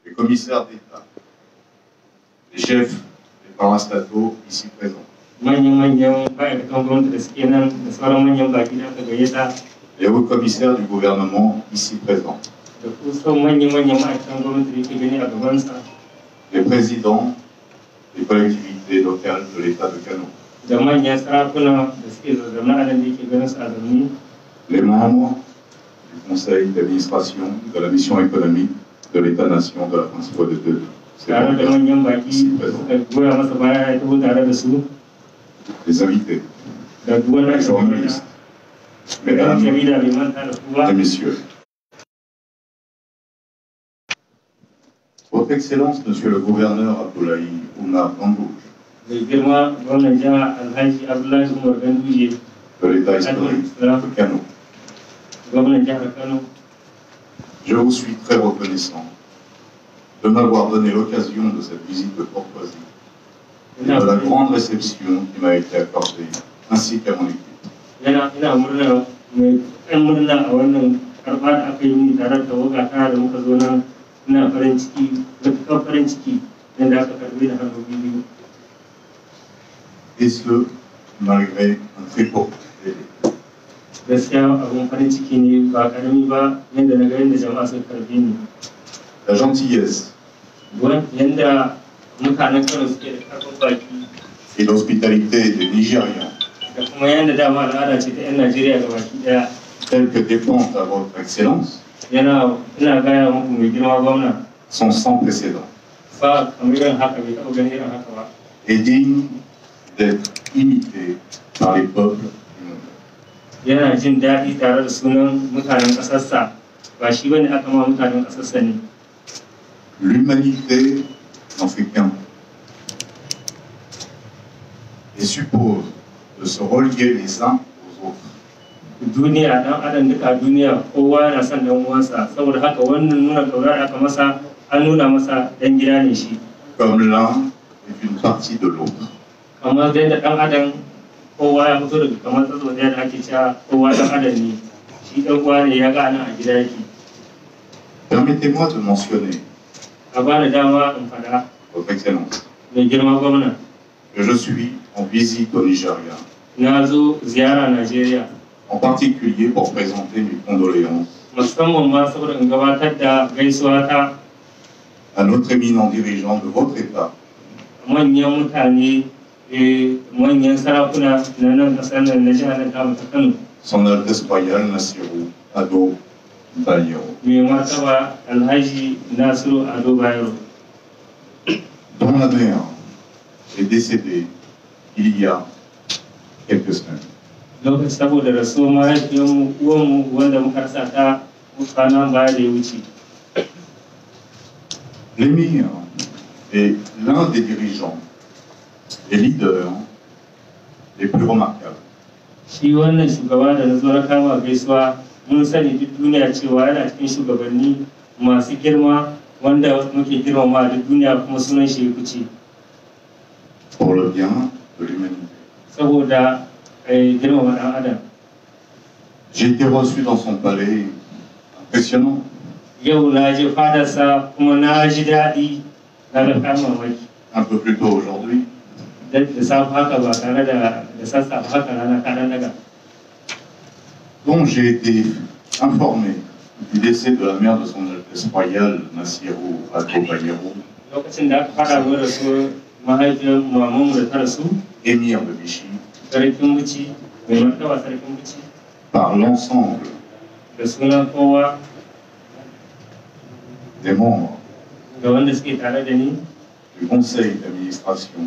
les commissaires d'État, les chefs des parastataux ici présents, les hauts commissaires du gouvernement ici présents, les présidents des collectivités locales de l'État de Kano, les membres du conseil d'administration de la mission économique de l'État-nation de la principauté de ici présents, les invités, les journalistes, mesdames et messieurs. Votre Excellence, Monsieur le gouverneur Abdoulaye Oumar Gandouj, de l'État historique de Kano, je vous suis très reconnaissant de m'avoir donné l'occasion de cette visite de courtoisie et de la grande réception qui m'a été accordée, ainsi qu'à mon équipe. Et ce, malgré un très court délai. La gentillesse et l'hospitalité des Nigérians, tels que dépendent à votre Excellence, sont sans précédent et dignes d'être imités par les peuples du monde. L'humanité n'en fait qu'un et suppose de se relier les uns aux autres. Comme l'un est une partie de l'autre. Permettez-moi de mentionner, Votre Excellence, que je suis en visite au Nigeria, en particulier pour présenter mes condoléances à notre éminent dirigeant de votre État, Son Altesse Royale Nassirou Ado Bayero, dont la mère est décédée il y a quelques semaines. L'émir est l'un des dirigeants et leaders les plus remarquables. Pour le bien de l'humanité. J'ai été reçu dans son palais impressionnant. Un peu plus tôt aujourd'hui, dont j'ai été informé du décès de la mère de son Altesse Royale Nassirou Ado Bayero, émir de Vichy, par l'ensemble des membres du conseil d'administration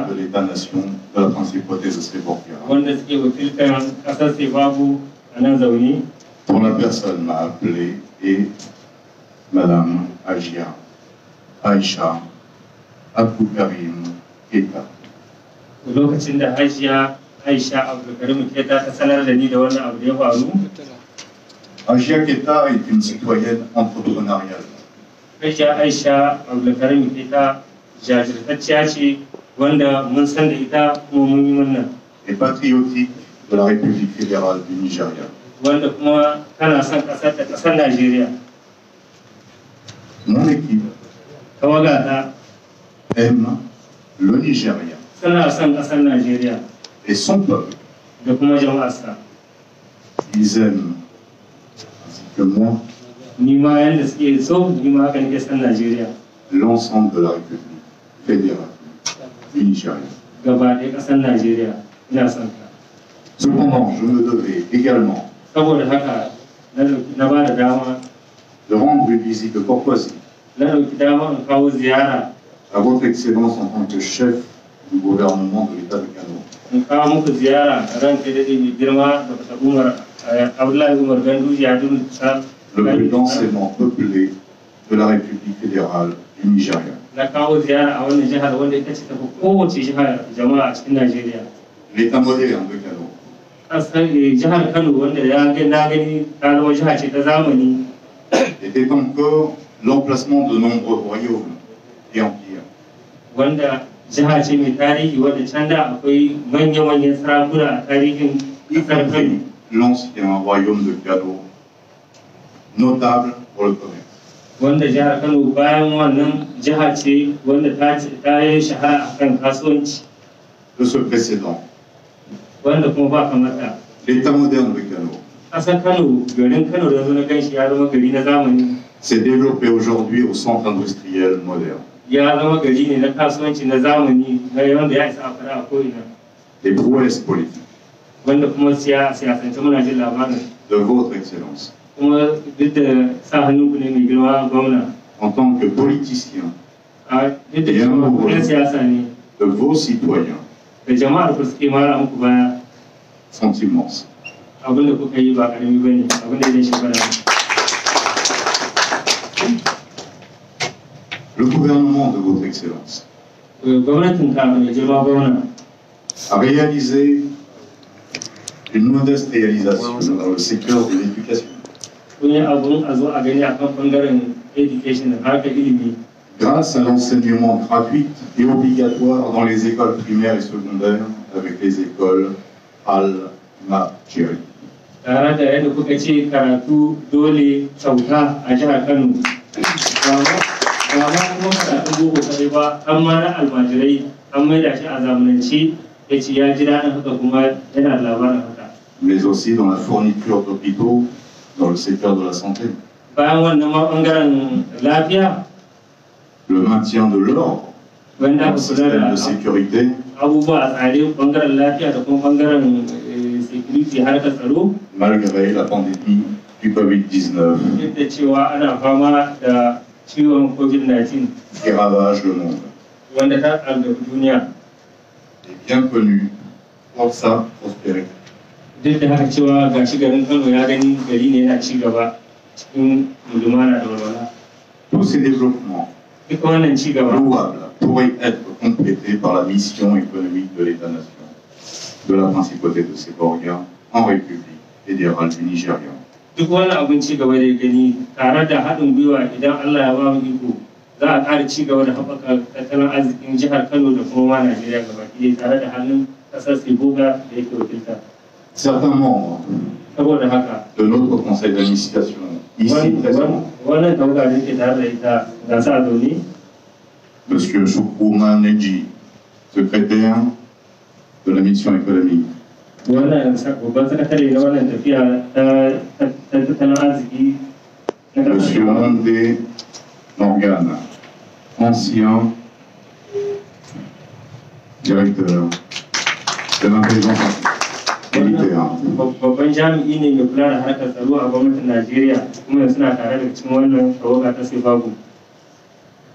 de l'État-nation de la principauté de Séborgara, dont la personne m'a appelé, et Madame Aïcha Abdoukarim Keita. Aïcha Keita est une citoyenne entrepreneuriale. Et patriotique de la République fédérale du Nigeria. Mon équipe aime le Nigeria et son peuple. Ils aiment, ainsi que moi, l'ensemble de la République fédérale du Nigeria. Cependant, je me devais également de rendre une visite de courtoisie à votre Excellence en tant que chef du gouvernement de l'État de Kano. Le plus densément peuplé de la République fédérale du Nigeria. L'État moderne de Kano. Était encore l'emplacement de nombreux royaumes et empires. L'ancien royaume de Kano, notable pour le commerce. De ce précédent, l'État moderne de Kano s'est développé aujourd'hui au centre industriel moderne. Les prouesses politiques de votre Excellence en tant que politicien et amoureux de vos citoyens sont immenses. Le gouvernement de votre Excellence a réalisé une modeste réalisation dans le secteur de l'éducation. Grâce à l'enseignement gratuit et obligatoire dans les écoles primaires et secondaires avec les écoles Al-Majiri. Mais aussi dans la fourniture d'hôpitaux dans le secteur de la santé. Le maintien de l'ordre dans le système de sécurité. Malgré la pandémie du Covid-19 qui ravage le monde. Et bien connu pour sa prospérité. Tous ces développements louables pourraient être complétés par la mission économique de l'État-nation de la principauté de Séboria en République fédérale du Nigeria. Certains membres de notre conseil d'administration ici présent, M. Choukouma Neji, secrétaire de la mission économique, M. Ondé Morgan, ancien directeur de l'intelligence militaire.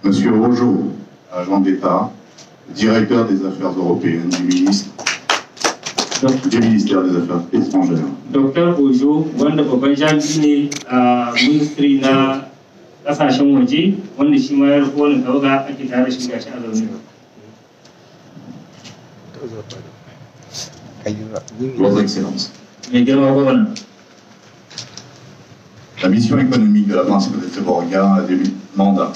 Monsieur Rojo, agent d'État, directeur des affaires européennes du ministère des Affaires étrangères. Dr. Ojo, wanda babban jami'i ne a ministry na kasashen waje, wanda shi ma ya rufe wannan tawaga ake tare shi gashi a zaune. Votre Excellence. Mai girma gwamna. La mission économique de la principauté de Séboria a des mandats.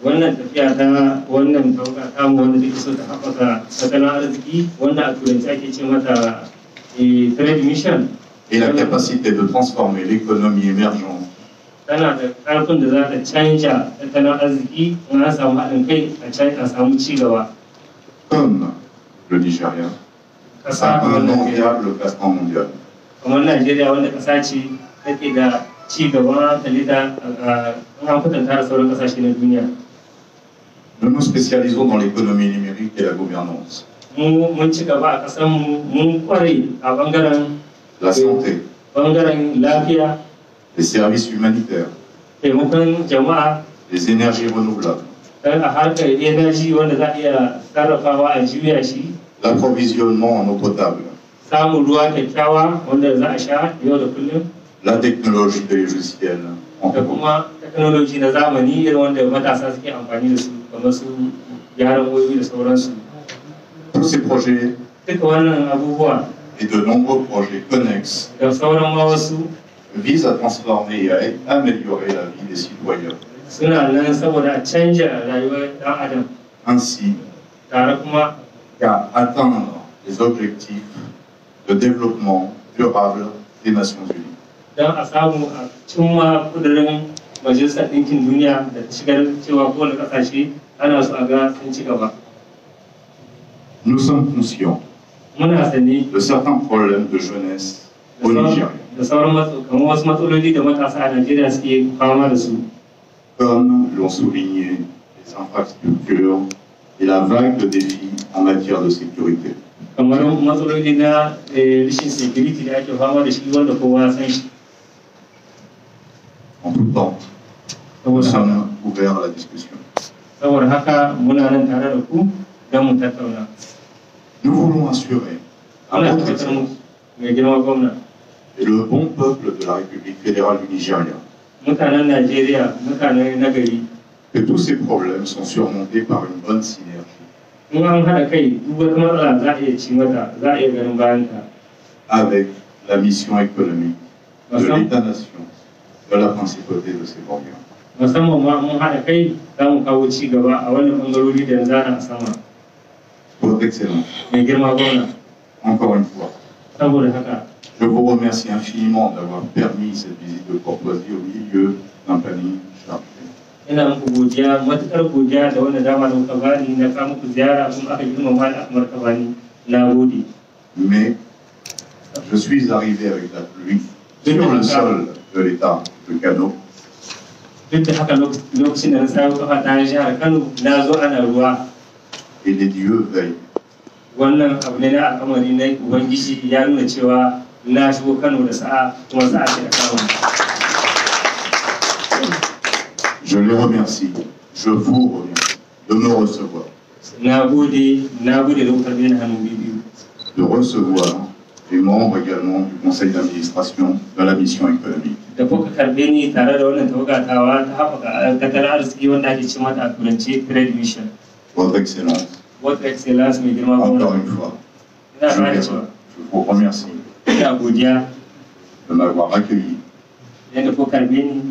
Wannan tafiya ta wannan tawaga ta mu wanda take so ta haɓaka tattalin arziki, wanda a turanci ake ce mata trade mission. Et la capacité de transformer l'économie émergente tana da ƙarfin da za ta canja tattalin arziki in an samu haɗin kai a samu ci gaba. Comme le Nigeria, Ƙasa a un enviable classement mondial. kamar Najeriya wanda ƙasa ce take da ci gaba talita an kwatanta da sauran ƙasashe na duniya. Nous nous spécialisons dans l'économie numérique et la gouvernance. Mun ci gaba a ƙasar mun kware a bangaren La santé, bangaren lafiya, les services humanitaires, taimakon jama'a, les énergies renouvelables, dan a harkar energy wanda za a iya sarrafawa a juya shi, l'approvisionnement en eau potable, samun ruwa kyakkyawa wanda za a sha yau da kullum, la technologie des logiciels, da kuma technology na zamani irin wanda matasa suke amfani da su kamar su gyaran wayoyi da sauransu. tous ces projets Duka wannan abubuwa et de nombreux projets connexes da sauran ma wasu visent à transformer et à améliorer la vie des citoyens. suna nan saboda a canja rayuwar ɗan adam Ainsi tare kuma qu'à atteindre les objectifs de développement durable des Nations Unies. don a samu a cimma kudurin majalisar ɗinkin duniya da ta shigar cewa kowane ƙasashe ana so a ga sun ci gaba. Nous sommes conscients Muna sani de certains problèmes de jeunesse au Nigeria, da sauran kamar wasu matsaloli da matasa a Najeriya suke fama da su. comme l'ont souligné les infrastructures et la vague de défis en matière de sécurité. Kamar matsaloli na rashin security da ake fama da shi wanda kowa san shi. En tout temps, nous sommes ouverts à la discussion. Saboda haka muna nan tare da ku don mu tattauna. Nous voulons assurer à Muna votre tabbatar Excellence muku mai girma gwamna. et le bon peuple de la République fédérale du Nigeria Mutanen Najeriya mutane nagari que tous ces problèmes sont surmontés par une bonne synergie in an haɗa kai duk wata matsala za a iya ci mata za a iya ganin bayanta. avec la mission économique de l'État-nation de la principauté de Sévorian. Musamman ma mun haɗa kai za mu kawo ci gaba a wannan ɓangarori da zana a sama. Votre Excellence, Mai girma gwamna. encore une fois, Saboda haka je vous remercie infiniment d'avoir permis cette visite de courtoisie au milieu d'un planning chargé. ina muku godiya matuƙar godiya da wannan dama da kuka bani na kawo muku ziyara kuma aka girmama da aka martaba ni. Na gode. Mais je suis arrivé avec la pluie sur le sol de l'État de Kano. Duk da haka lokacin da na sayo kafa ta jihar Kano na zo ana ruwa. Et les dieux veillent. Wannan abu ne na al'amari na Ubangiji ya nuna cewa na shigo Kano da sa'a kuma sa'a ce da kawo. Je les remercie, je vous remercie de me recevoir, Na gode da kuka karbe ni hannu biyu. de recevoir les membres également du conseil d'administration de la mission économique. Da kuka karbe ni tare da wannan tawagatawa ta haɓaka tattalin arziki wanda ake ce mata a turance Trade Mission. Votre Excellence, Votre Excellence mai girma gwamna. encore une fois, Ina je ƙara cewa vous remercie ina godiya de m'avoir accueilli, yadda kuka karbe ni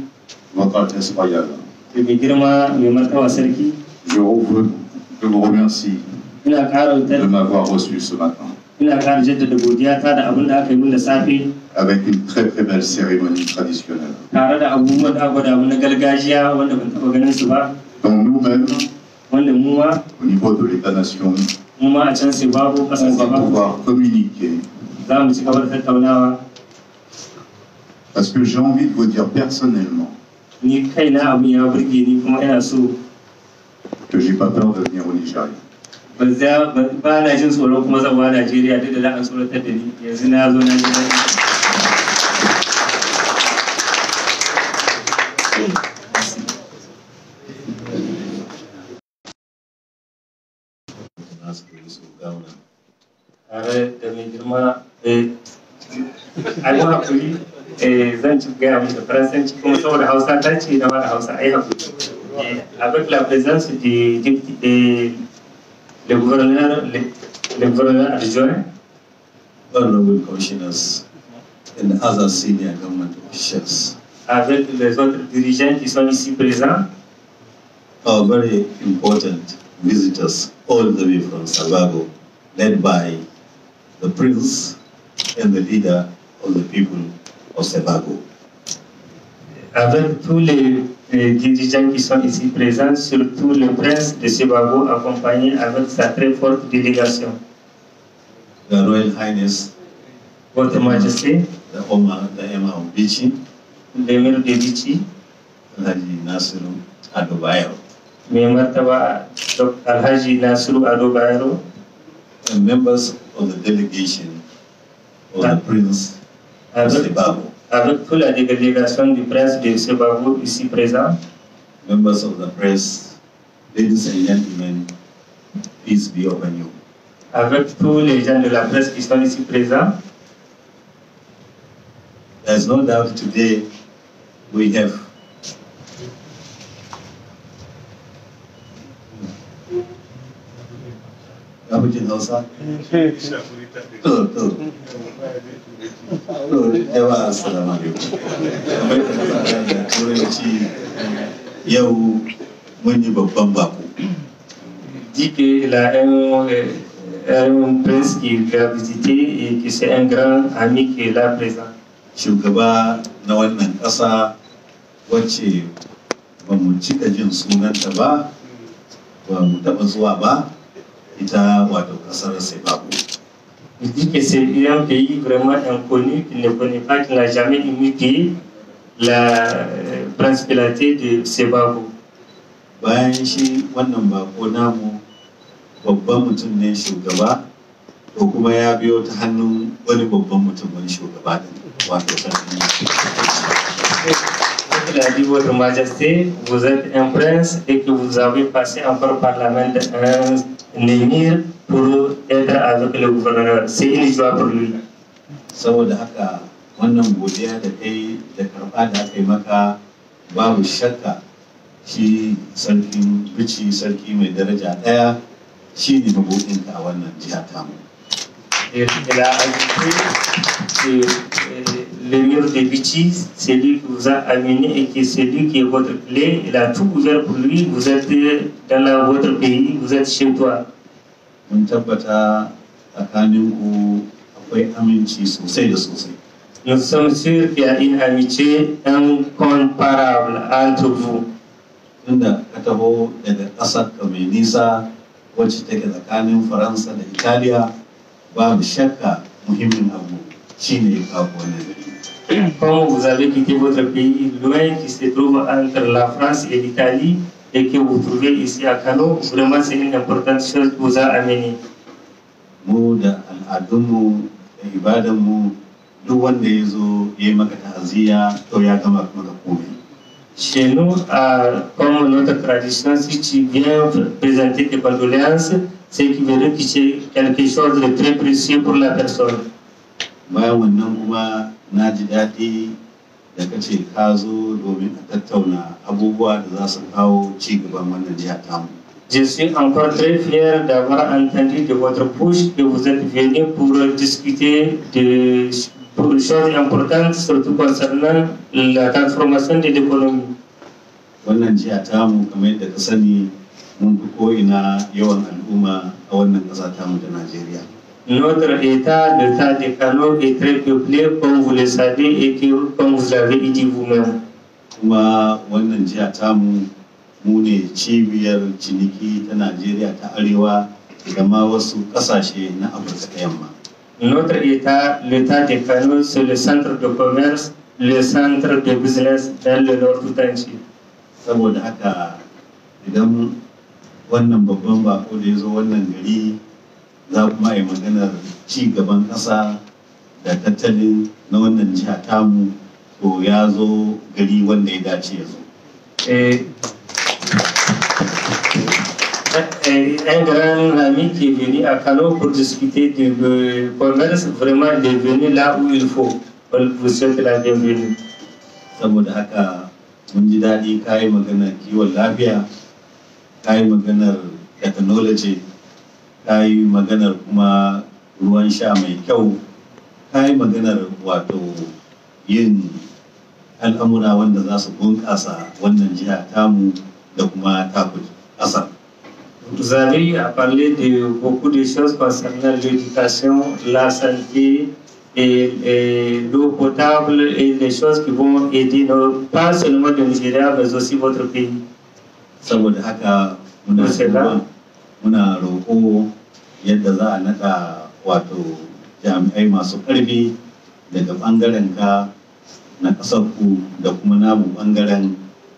Votre Altesse Royale. da mai girma mai martaba sarki. Je vous remercie Ina ƙara de m'avoir reçu ce matin ina ƙara jaddada godiya ta da abin da aka yi min da safe avec une très très belle cérémonie traditionnelle. tare da abubuwan da aka gwada mu na gargajiya wanda ban taɓa ganin su ba. Donc nous-mêmes, Wanda mu ma au niveau de l'État-nation, a can sai babu ƙasar on va Zimbabwe pouvoir communiquer. za mu ci gaba da tattaunawa. Parce que j'ai envie de vous dire personnellement Ni kaina abin ya burge ni kuma ina so que j'ai pas peur de venir au Nigeria. ba na jin tsoron kuma zan ba Najeriya duk da za a tsoratar da ni yanzu na zo na ji daɗi. Tare da mai girma ai hakuri zan ci gaya musu da faransanci kuma saboda Hausa ta ce da wata Hausa ai hakuri. Avec la présence le gouverneur adjoint, honorable commissioners and other senior government officials, avec les autres dirigeants qui sont ici présents, our very important visitors all the way from Savago, led by the prince and the leader of the people of Savago. avec tous les dirigeants qui sont ici présents, surtout le prince de Sebago, accompagné avec sa très forte délégation. The Royal Highness, Votre Majesté, the Emir of Bichi, l'émir de Bichi, Alhaji Nasiru Ado Bayero, Mai Martaba Alhaji Nasiru Ado Bayero, and members of the delegation of the Prince of Sebago, avec toute la délégation du prince de Sebago ici présent, members of the press, ladies and gentlemen, peace be upon you. avec tous les gens de la presse qui sont ici présents. There's no doubt today we have Abutin Hausa. Yawa assalamu alaikum. Kamar da turanci yau mun yi babban bako. Dit qu'il a un prince qui l'a visité et que c'est un grand ami qui est là présent. Shugaba na wannan ƙasa wacce ba mu cika jin sunanta ba, ba mu taɓa zuwa ba, ita wato ƙasar Sebago. Il dit que c'est un pays vraiment inconnu, qu'il ne connaît pas, qu'il n'a jamais imité la principauté de Sebago. Bayan shi wannan bako namu babban mutum ne shugaba, ko kuma ya biyo ta hannun wani babban mutum wani shugaba din wato sarki. Il a dit, Votre Majesté, vous êtes un prince et que vous avez passé encore par la main d'un émir pour être avec le gouverneur. C'est une joie pour lui. Saboda haka wannan godiya da kai da karɓa da aka yi maka babu shakka shi sarkin Bichi, sarki mai daraja ɗaya, shi ne mabuɗinka a wannan jiha tamu. Il a ajouté que l'émir de Bichi, c'est lui qui vous a amené et que c'est lui qui est votre clé. Il a tout ouvert pour lui. Vous êtes dans votre pays, vous êtes chez toi. Mun tabbata tsakaninku akwai aminci sosai da sosai. Nous sommes sûrs qu'il y a une amitié incomparable entre vous. Tunda ka taho daga ƙasar ka mai nisa wacce take tsakanin Faransa da Italiya, babu shakka muhimmin abu shine ya kawo wannan gari. Comme vous avez quitté votre pays loin qui se trouve entre la France et l'Italie et que vous trouvez ici à Kano, vraiment c'est une importante chose qui vous a amené. Mu da al'adunmu da ibadanmu duk wanda ya zo ya yi maka ta'aziyya to ya gama maka komai. Chez nous, comme notre tradition, si tu viens présenter tes condoléances, c'est qu'il veut dire que c'est quelque chose de très précieux pour la personne. Bayan wannan kuma na ji daɗi da ka ce ka zo domin a tattauna abubuwa da za su kawo ci gaban wannan jiha tamu. Je suis encore très fier d'avoir entendu de votre bouche que vous êtes venu pour discuter de choses importantes, surtout concernant la transformation de l'économie. Wannan jiha tamu kamar yadda ka sani mun fi ko'ina yawan al'umma a wannan ƙasa tamu ta Najeriya. Notre État, l'État de Kano, est très peuplé, comme vous le savez et que, comme vous l'avez dit vous-même. Kuma wannan jiha tamu mu ne cibiyar ciniki ta Najeriya ta Arewa da ma wasu ƙasashe na Afirka ta Yamma. Notre État, l'État de Kano, c'est le centre de commerce, le centre de business dans le nord tout entier. Saboda haka idan wannan babban bako da ya zo wannan gari za kuma yi maganar ci gaban ƙasa da tattalin na wannan jiha tamu, to ya zo gari wanda ya dace ya zo. Un grand ami qui est venu à Kano pour discuter du commerce, vraiment il est venu là où il faut. Vous souhaitez la bienvenue. Saboda haka mun ji daɗi ka yi maganar kiwon lafiya, ka yi maganar technology, ka yi maganar kuma ruwan sha mai kyau, ka yi maganar wato yin al'amura wanda za su bunƙasa wannan jiha tamu da kuma taku ƙasar. Vous avez parlé de beaucoup de choses concernant l'éducation, la santé, et l'eau potable et les choses qui vont aider pas seulement le Nigeria, mais aussi votre pays. Saboda haka muna roƙo yadda za a naɗa wato jami'ai masu ƙarfi daga ɓangaren ka na ƙasarku da kuma namu ɓangaren.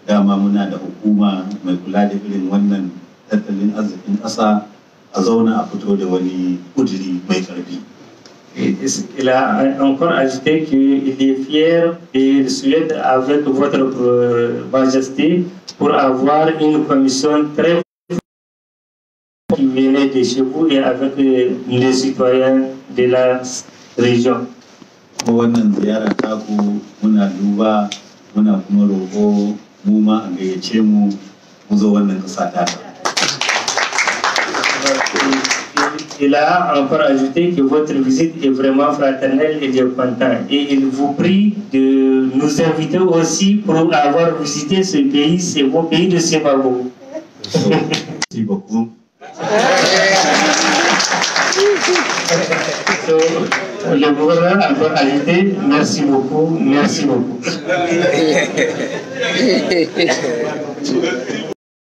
Dama muna da hukuma mai kula da irin wannan tattalin arzikin ƙasa a zauna a fito da wani ƙuduri mai ƙarfi. Il a encore ajouté qu'il est fier et il souhaite avec votre majesté pour avoir une commission très qui venait de chez vous et avec les citoyens de la région. Wannan ziyara taku muna duba muna kuma roƙo mu ma a gayyace mu zo wannan ƙasa ta. Il a encore ajouté que votre visite est vraiment fraternelle et de content. Et il vous prie de nous inviter aussi pour avoir visité ce pays, ce beau pays de Sebago. Merci beaucoup. Le gouverneur a encore ajouté merci beaucoup, merci beaucoup.